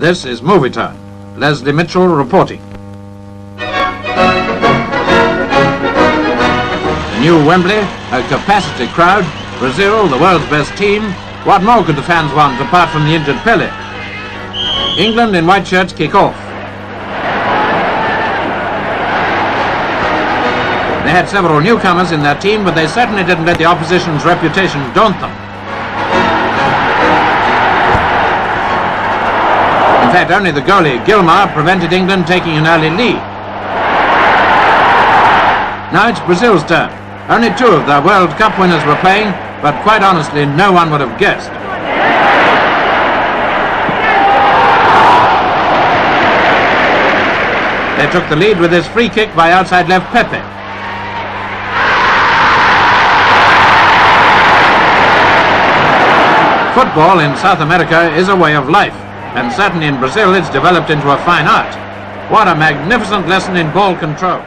This is Movie Time. Leslie Mitchell reporting. The new Wembley, a capacity crowd, Brazil, the world's best team. What more could the fans want apart from the injured Pele? England in white shirts kick off. They had several newcomers in their team, but they certainly didn't let the opposition's reputation daunt them. In fact, only the goalie, Gilmar, prevented England taking an early lead. Now it's Brazil's turn. Only two of the World Cup winners were playing, but quite honestly, no one would have guessed. They took the lead with this free kick by outside left Pepe. Football in South America is a way of life, and certainly in Brazil it's developed into a fine art. What a magnificent lesson in ball control.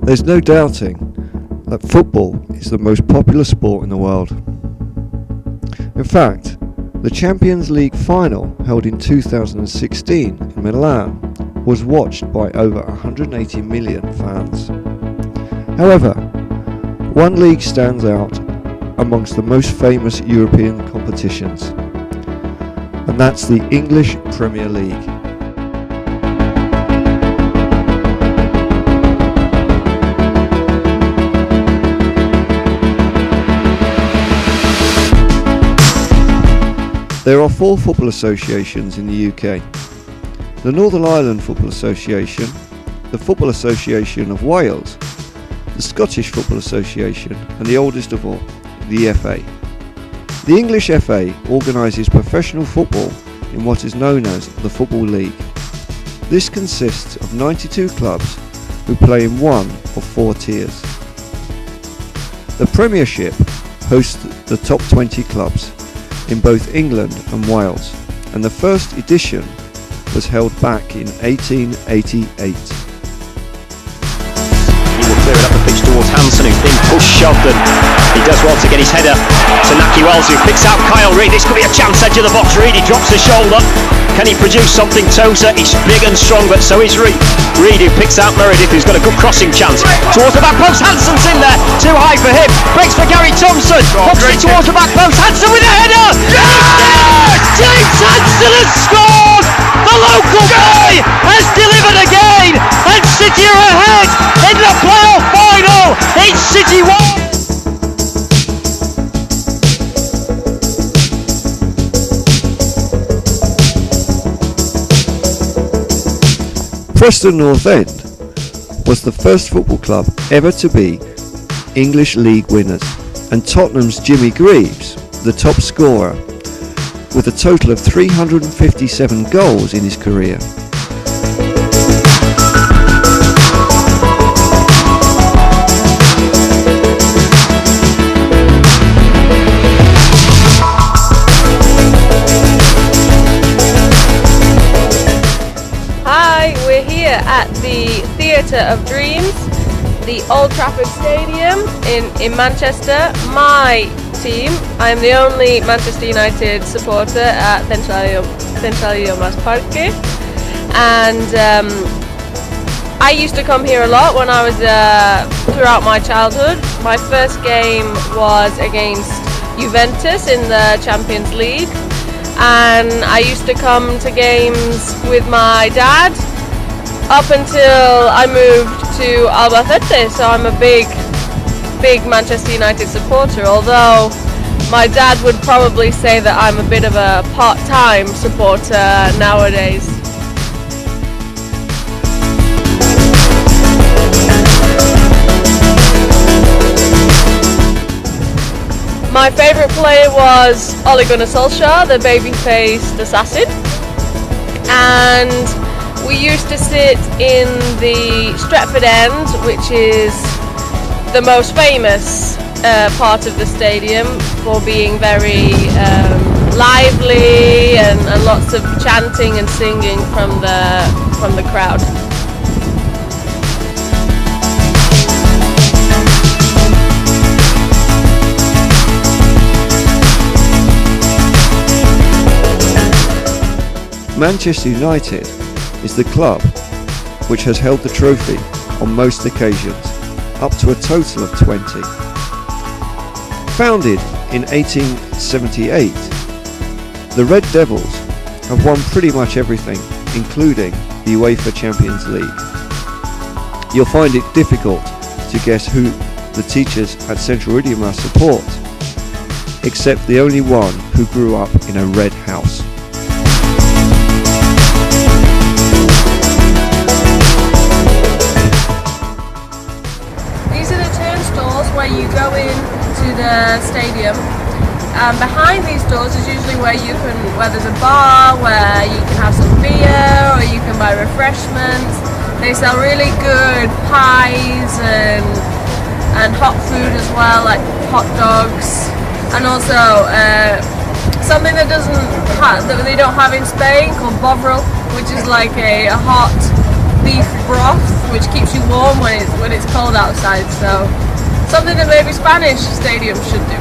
There's no doubting that football is the most popular sport in the world. In fact, the Champions League final held in 2016 in Milan was watched by over 180 million fans. However, one league stands out amongst the most famous European competitions, and that's the English Premier League. There are 4 football associations in the UK. The Northern Ireland Football Association, the Football Association of Wales, the Scottish Football Association, and the oldest of all, the FA. The English FA organises professional football in what is known as the Football League. This consists of 92 clubs who play in one of 4 tiers. The Premiership hosts the top 20 clubs in both England and Wales, and the first edition was held back in 1888. He will clear it up the pitch towards Hansen, who's been pushed, shoved, and he does well to get his header to Naki Wells, who picks out Kyle Reid. This could be a chance, edge of the box. Reid, he drops his shoulder. Can he produce something? Tozer, he's big and strong, but so is Reid. Reid, who picks out Meredith, who's got a good crossing chance. Towards the back post, Hansen's in there. Too high for him. Breaks for Gary Thompson. Hooks it towards the back post. Hansen with a header! Yes! James Hansen has scored! The local boy has delivered again! And City are ahead in the playoff final! It's City 1! Preston North End was the first football club ever to be English League winners, and Tottenham's Jimmy Greaves, the top scorer, with a total of 357 goals in his career. At the Theatre of Dreams, the Old Trafford Stadium in Manchester. My team, I'm the only Manchester United supporter at Idiomas Parque, and I used to come here a lot when I was throughout my childhood. My first game was against Juventus in the Champions League, and I used to come to games with my dad up until I moved to Albacete, so I'm a big Manchester United supporter, although my dad would probably say that I'm a bit of a part-time supporter nowadays. My favourite player was Ole Gunnar Solskjaer, the baby-faced assassin, and we used to sit in the Stretford end, which is the most famous part of the stadium for being very lively and lots of chanting and singing from the crowd. Manchester United is the club which has held the trophy on most occasions, up to a total of 20. Founded in 1878, the Red Devils have won pretty much everything, including the UEFA Champions League. You'll find it difficult to guess who the teachers at Central Idiomas support, except the only one who grew up in a red house. These are the turnstiles where you go into the stadium. Behind these doors is usually where there's a bar, where you can have some beer or you can buy refreshments. They sell really good pies and hot food as well, like hot dogs, and also something that they don't have in Spain called bovril, which is like a hot beef broth which keeps you warm when it's cold outside. So something that maybe Spanish stadiums should do.